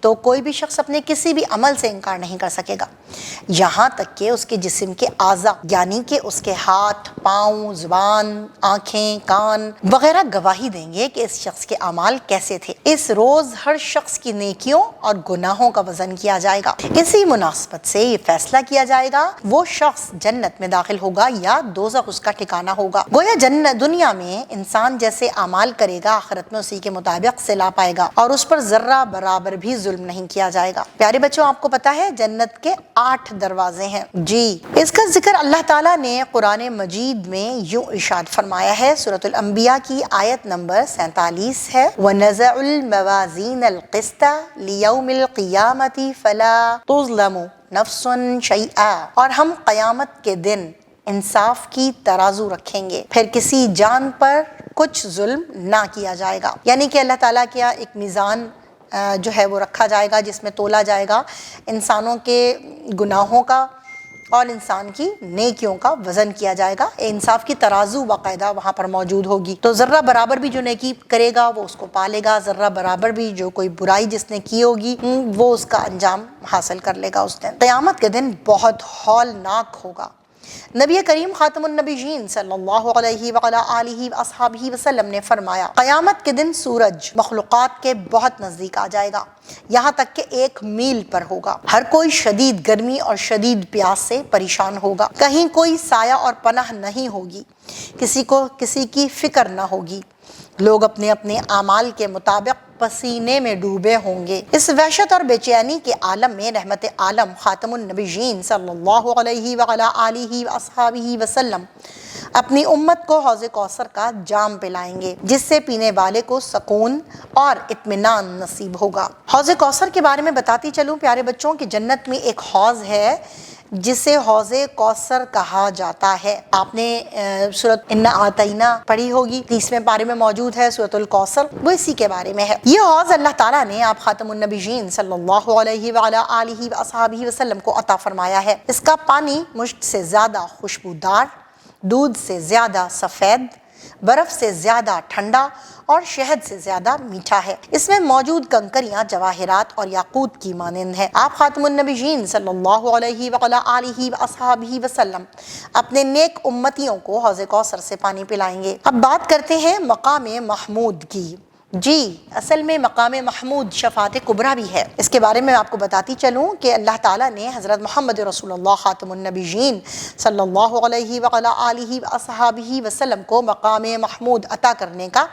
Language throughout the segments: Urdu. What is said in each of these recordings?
تو کوئی بھی شخص اپنے کسی بھی عمل سے انکار نہیں کر سکے گا، یہاں تک کہ اس کے جسم کے اعضاء یعنی کہ اس کے ہاتھ، پاؤں، زبان، آنکھیں، کان وغیرہ گواہی دیں گے کہ اس شخص کے اعمال کیسے تھے۔ اس روز ہر شخص کی نیکیوں اور گناہوں کا وزن کیا جائے گا۔ اسی مناسبت سے یہ فیصلہ کیا جائے گا وہ شخص جنت میں داخل ہوگا یا دوزخ اس کا ٹھکانہ ہوگا۔ گویا دنیا میں انسان جیسے اعمال کرے گا آخرت میں اسی کے مطابق صلا پائے گا اور اس پر ذرہ برابر بھی ظلم نہیں کیا جائے گا۔ پیارے بچوں، آپ کو پتا ہے جنت کے 8 دروازے ہیں جی۔ اس کا ذکر اللہ تعالیٰ نے قرآن مجید میں یوں ارشاد فرمایا ہے، سورۃ الانبیاء کی آیت نمبر 47 ہے، وَنَزَعُ الْمَوَازِينَ الْقِسْطَ لِيَوْمِ الْقِيَامَةِ فَلَا تُظْلَمُ نَفْسٌ شَيْئًا، اور ہم قیامت کے دن انصاف کی ترازو رکھیں گے، پھر کسی جان پر کچھ ظلم نہ کیا جائے گا۔ یعنی کہ اللہ تعالیٰ کیا ایک میزان جو ہے وہ رکھا جائے گا جس میں تولا جائے گا انسانوں کے گناہوں کا اور انسان کی نیکیوں کا وزن کیا جائے گا۔ انصاف کی ترازو باقاعدہ وہاں پر موجود ہوگی، تو ذرہ برابر بھی جو نیکی کرے گا وہ اس کو پالے گا، ذرہ برابر بھی جو کوئی برائی جس نے کی ہوگی وہ اس کا انجام حاصل کر لے گا۔ اس دن قیامت کے دن بہت ہولناک ہوگا۔ نبی کریم خاتم النبیین صلی اللہ علیہ وآلہ آلہ وصحبہ وسلم نے فرمایا، قیامت کے دن سورج مخلوقات کے بہت نزدیک آ جائے گا، یہاں تک کہ 1 میل پر ہوگا۔ ہر کوئی شدید گرمی اور شدید پیاس سے پریشان ہوگا، کہیں کوئی سایہ اور پناہ نہیں ہوگی، کسی کو کسی کی فکر نہ ہوگی، لوگ اپنے اپنے اعمال کے مطابق پسینے میں ڈوبے ہوں گے۔ اس وحشت اور بے چینی کے عالم میں رحمت عالم خاتم النبیین صلی اللہ علیہ وآلہ آلہ وصحبہ وسلم اپنی امت کو حوض کوثر کا جام پلائیں گے، جس سے پینے والے کو سکون اور اطمینان نصیب ہوگا۔ حوض کوثر کے بارے میں بتاتی چلوں پیارے بچوں کہ جنت میں ایک حوض ہے جسے حوض کوثر کہا جاتا ہے۔ آپ نے سورۃ انا اعطینٰ پڑھی ہوگی، 30ویں پارے میں موجود ہے سورۃ الکوثر، وہ اسی کے بارے میں ہے۔ یہ حوض اللہ تعالیٰ نے آپ خاتم النبیین صلی اللہ علیہ وآلہ آلہ وصحبہ وسلم کو عطا فرمایا ہے۔ اس کا پانی مشک سے زیادہ خوشبودار، دودھ سے زیادہ سفید، برف سے زیادہ ٹھنڈا اور شہد سے زیادہ میٹھا ہے۔ اس میں موجود کنکریاں جواہرات اور یاقوت کی مانند ہیں۔ آپ خاتم النبیین صلی اللہ علیہ وآلہ آلہ وصحبہ وسلم اپنے نیک امتیوں کو حوض کوثر سے پانی پلائیں گے۔ اب بات کرتے ہیں مقام محمود کی۔ جی، اصل میں مقام محمود شفاعت کبریٰ بھی ہے۔ اس کے بارے میں آپ کو بتاتی چلوں کہ اللہ تعالیٰ نے حضرت محمد رسول اللہ خاتم النبیین صلی اللہ علیہ وآلہ آلہ وصحبہ وسلم کو مقام محمود عطا کرنے کا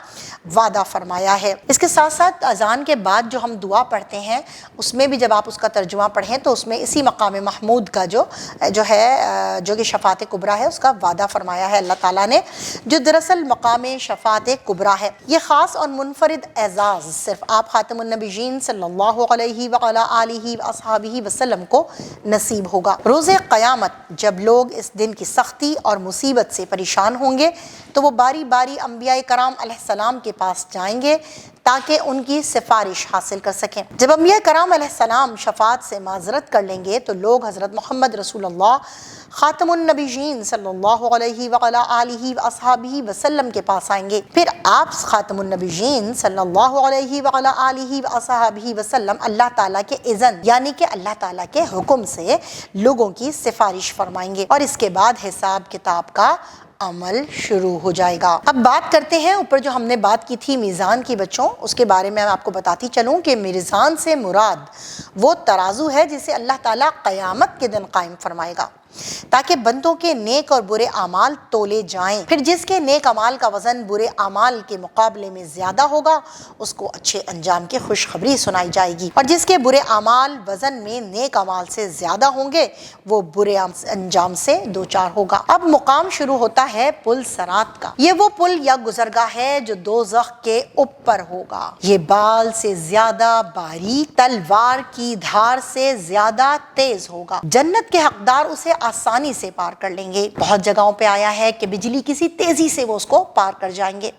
وعدہ فرمایا ہے۔ اس کے ساتھ ساتھ اذان کے بعد جو ہم دعا پڑھتے ہیں اس میں بھی جب آپ اس کا ترجمہ پڑھیں تو اس میں اسی مقام محمود کا جو کہ شفاعت کبریٰ ہے اس کا وعدہ فرمایا ہے اللہ تعالیٰ نے، جو دراصل مقام شفاعت کبریٰ ہے۔ یہ خاص اور منفرد اعزاز صرف آپ خاتم النبیین صلی اللہ علیہ وآلہ آلہ وصحبہ وسلم کو نصیب ہوگا۔ روز قیامت جب لوگ اس دن کی سختی اور مصیبت سے پریشان ہوں گے تو وہ باری باری انبیاء کرام علیہ السلام کے پاس جائیں گے تاکہ ان کی سفارش حاصل کر سکیں۔ جب انبیاء کرام علیہ السلام شفاعت سے معذرت کر لیں گے تو لوگ حضرت محمد رسول اللہ خاتم النبیین صلی اللہ علیہ وآلہ آلہ وصحبہ وسلم کے پاس آئیں گے، پھر آپ خاتم النبیین صلی اللہ علیہ وآلہ آلہ وصحبہ وسلم اللہ تعالیٰ کے اذن یعنی کہ اللہ تعالیٰ کے حکم سے لوگوں کی سفارش فرمائیں گے اور اس کے بعد حساب کتاب کا عمل شروع ہو جائے گا۔ اب بات کرتے ہیں اوپر جو ہم نے بات کی تھی میزان کی بچوں، اس کے بارے میں آپ کو بتاتی چلوں کہ میزان سے مراد وہ ترازو ہے جسے اللہ تعالیٰ قیامت کے دن قائم فرمائے گا تاکہ بندوں کے نیک اور برے اعمال تولے جائیں۔ پھر جس کے نیک اعمال کا وزن برے اعمال کے مقابلے میں زیادہ ہوگا اس کو اچھے انجام کی خوشخبری سنائی جائے گی، اور جس کے برے اعمال وزن میں نیک اعمال سے زیادہ ہوں گے وہ برے انجام سے دوچار ہوگا۔ اب مقام شروع ہوتا ہے پل صراط کا۔ یہ وہ پل یا گزرگاہ ہے جو دوزخ کے اوپر ہوگا۔ یہ بال سے زیادہ باریک، تلوار کی دھار سے زیادہ تیز ہوگا۔ جنت کے حقدار اسے آسانی سے پار کر لیں گے۔ بہت جگہوں پہ آیا ہے کہ بجلی کسی تیزی سے وہ اس کو پار کر جائیں گے،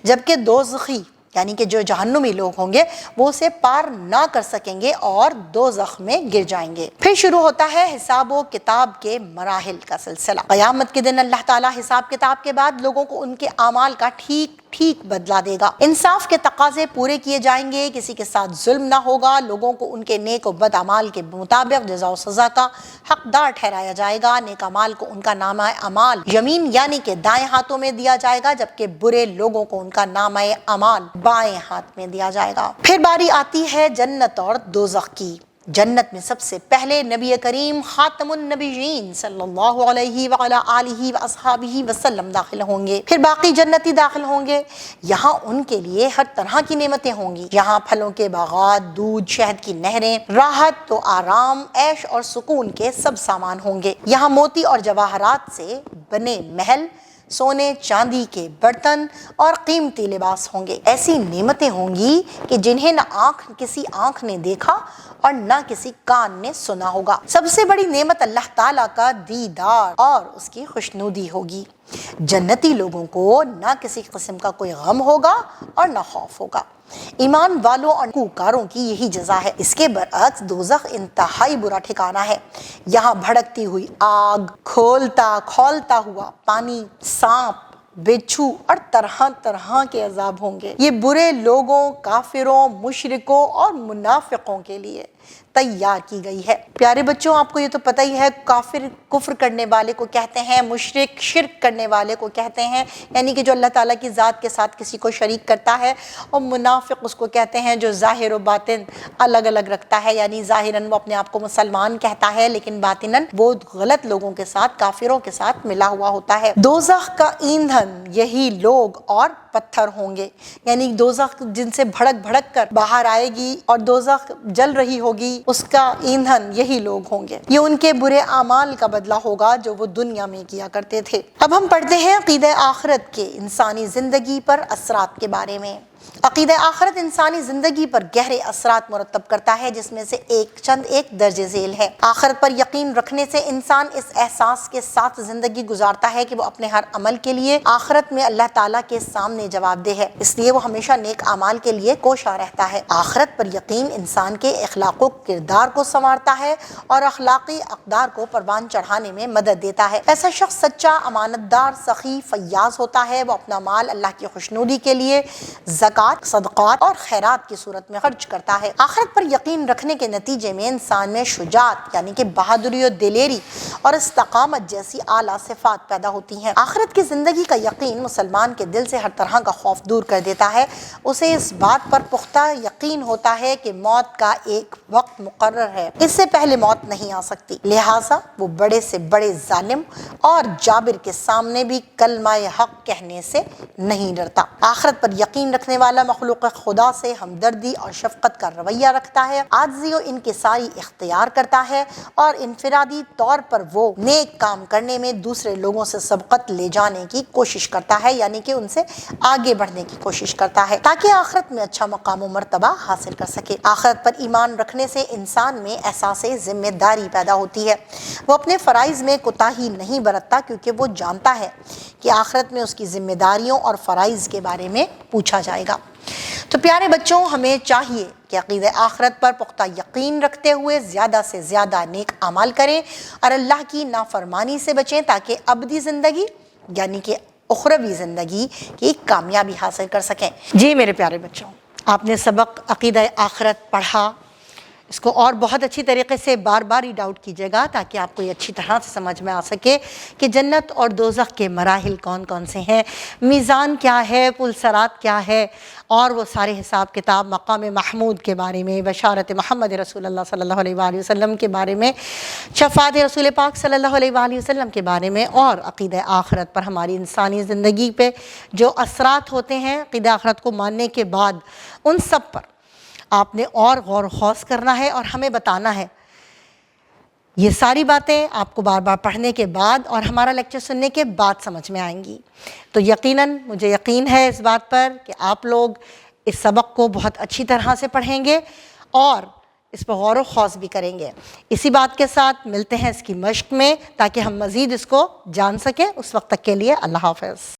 جبکہ دوزخی یعنی کہ جو جہنمی لوگ ہوں گے وہ اسے پار نہ کر سکیں گے اور دوزخ میں گر جائیں گے۔ پھر شروع ہوتا ہے حساب و کتاب کے مراحل کا سلسلہ۔ قیامت کے دن اللہ تعالیٰ حساب کتاب کے بعد لوگوں کو ان کے اعمال کا ٹھیک بدلہ دے گا۔ انصاف کے تقاضے پورے کیے جائیں گے، کسی کے ساتھ ظلم نہ ہوگا، لوگوں کو ان کے نیک و بد اعمال کے مطابق جزا و سزا کا حقدار ٹھہرایا جائے گا۔ نیک اعمال کو ان کا نامہ اعمال یمین یعنی کہ دائیں ہاتھوں میں دیا جائے گا، جبکہ برے لوگوں کو ان کا نامہ اعمال بائیں ہاتھ میں دیا جائے گا۔ پھر باری آتی ہے جنت اور دوزخ کی۔ جنت میں سب سے پہلے نبی کریم خاتم النبیین صلی اللہ علیہ وعلی آلہ واصحابہ وسلم داخل ہوں گے، پھر باقی جنتی داخل ہوں گے۔ یہاں ان کے لیے ہر طرح کی نعمتیں ہوں گی، یہاں پھلوں کے باغات، دودھ، شہد کی نہریں، راحت و آرام، عیش اور سکون کے سب سامان ہوں گے۔ یہاں موتی اور جواہرات سے بنے محل، سونے چاندی کے برتن اور قیمتی لباس ہوں گے۔ ایسی نعمتیں ہوں گی کہ جنہیں نہ کسی آنکھ نے دیکھا اور نہ کسی کان نے سنا ہوگا۔ سب سے بڑی نعمت اللہ تعالیٰ کا دیدار اور اس کی خوشنودی ہوگی۔ جنتی لوگوں کو نہ کسی قسم کا کوئی غم ہوگا اور نہ خوف ہوگا۔ ایمان والوں اور نیکوکاروں کی یہی جزا ہے۔ اس کے برعکس دوزخ انتہائی برا ٹھکانہ ہے۔ یہاں بھڑکتی ہوئی آگ، کھولتا ہوا پانی، سانپ، بچھو اور طرح طرح کے عذاب ہوں گے۔ یہ برے لوگوں، کافروں، مشرکوں اور منافقوں کے لیے تیار کی گئی ہے۔ پیارے بچوں، آپ کو یہ تو پتہ ہی ہے، کافر کفر کرنے والے کو کہتے ہیں، مشرک شرک کرنے والے کو کہتے ہیں، یعنی کہ جو اللہ تعالیٰ کی ذات کے ساتھ کسی کو شریک کرتا ہے، اور منافق اس کو کہتے ہیں جو ظاہر و باطن الگ الگ رکھتا ہے، یعنی ظاہراً وہ اپنے آپ کو مسلمان کہتا ہے لیکن باطناً وہ غلط لوگوں کے ساتھ، کافروں کے ساتھ ملا ہوا ہوتا ہے۔ دوزخ کا ایندھن یہی لوگ اور پتھر ہوں گے، یعنی دوزخ جن سے بھڑک کر باہر آئے گی اور دوزخ جل رہی ہوگی، اس کا ایندھن یہی لوگ ہوں گے۔ یہ ان کے برے اعمال کا بدلہ ہوگا جو وہ دنیا میں کیا کرتے تھے۔ اب ہم پڑھتے ہیں عقیدہ آخرت کے انسانی زندگی پر اثرات کے بارے میں۔ عقیدہ آخرت انسانی زندگی پر گہرے اثرات مرتب کرتا ہے، جس میں سے چند درج ذیل ہے۔ آخرت پر یقین رکھنے سے انسان اس احساس کے ساتھ زندگی گزارتا ہے کہ وہ اپنے ہر عمل کے لیے آخرت میں اللہ تعالیٰ کے سامنے جواب دہ ہے، اس لیے وہ ہمیشہ نیک اعمال کے لیے کوشاں رہتا ہے۔ آخرت پر یقین انسان کے اخلاق و کردار کو سنوارتا ہے اور اخلاقی اقدار کو پروان چڑھانے میں مدد دیتا ہے۔ ایسا شخص سچا، امانت دار، سخی، فیاض ہوتا ہے۔ وہ اپنا مال اللہ کی خوشنودی کے لیے زکوٰۃ، صدقات اور خیرات کی صورت میں خرچ کرتا ہے۔ آخرت پر یقین رکھنے کے نتیجے میں انسان میں شجاعت یعنی کہ بہادری و دلیری اور استقامت جیسی اعلیٰ صفات پیدا ہوتی ہیں۔ آخرت کی زندگی کا یقین مسلمان کے دل سے ہر طرح کا خوف دور کر دیتا ہے۔ اسے اس بات پر پختہ یقین ہوتا ہے کہ موت کا ایک وقت مقرر ہے، اس سے پہلے موت نہیں آ سکتی، لہٰذا وہ بڑے سے بڑے ظالم اور جابر کے سامنے بھی کلمہ حق کہنے سے نہیں ڈرتا۔ آخرت پر یقین رکھنے والا مخلوق خدا سے ہمدردی اور شفقت کا رویہ رکھتا ہے، عاجزی و انکساری اختیار کرتا ہے اور انفرادی طور پر وہ نیک کام کرنے میں دوسرے لوگوں سے سبقت لے جانے کی کوشش کرتا ہے، یعنی کہ ان سے آگے بڑھنے کی کوشش کرتا ہے تاکہ آخرت میں اچھا مقام و مرتبہ حاصل کر سکے۔ آخرت پر ایمان رکھنے سے انسان میں احساس ذمہ داری پیدا ہوتی ہے۔ وہ اپنے فرائض میں کوتاہی نہیں برتتا کیونکہ وہ جانتا ہے کہ آخرت میں اس کی ذمہ داریوں اور فرائض کے بارے میں پوچھا جائے گا۔ تو پیارے بچوں، ہمیں چاہیے کہ عقیدہ آخرت پر پختہ یقین رکھتے ہوئے زیادہ سے زیادہ نیک اعمال کریں اور اللہ کی نافرمانی سے بچیں تاکہ ابدی زندگی یعنی کہ اخروی زندگی کی کامیابی حاصل کر سکیں۔ جی میرے پیارے بچوں، آپ نے سبق عقیدہ آخرت پڑھا، اس کو اور بہت اچھی طریقے سے بار بار ریڈ آؤٹ کیجیے گا تاکہ آپ کو یہ اچھی طرح سے سمجھ میں آ سکے کہ جنت اور دوزخ کے مراحل کون کون سے ہیں، میزان کیا ہے، پل صراط کیا ہے، اور وہ سارے حساب کتاب، مقام محمود کے بارے میں، بشارت محمد رسول اللہ صلی اللہ علیہ وآلہ وسلم کے بارے میں، شفاعت رسول پاک صلی اللہ علیہ وآلہ وسلم کے بارے میں، اور عقیدہ آخرت پر ہماری انسانی زندگی پہ جو اثرات ہوتے ہیں عقیدہ آخرت کو ماننے کے بعد، ان سب پر آپ نے اور غور و خوض کرنا ہے اور ہمیں بتانا ہے۔ یہ ساری باتیں آپ کو بار بار پڑھنے کے بعد اور ہمارا لیکچر سننے کے بعد سمجھ میں آئیں گی۔ تو یقیناً مجھے یقین ہے اس بات پر کہ آپ لوگ اس سبق کو بہت اچھی طرح سے پڑھیں گے اور اس پر غور و خوض بھی کریں گے۔ اسی بات کے ساتھ ملتے ہیں اس کی مشق میں تاکہ ہم مزید اس کو جان سکیں۔ اس وقت تک کے لیے اللہ حافظ۔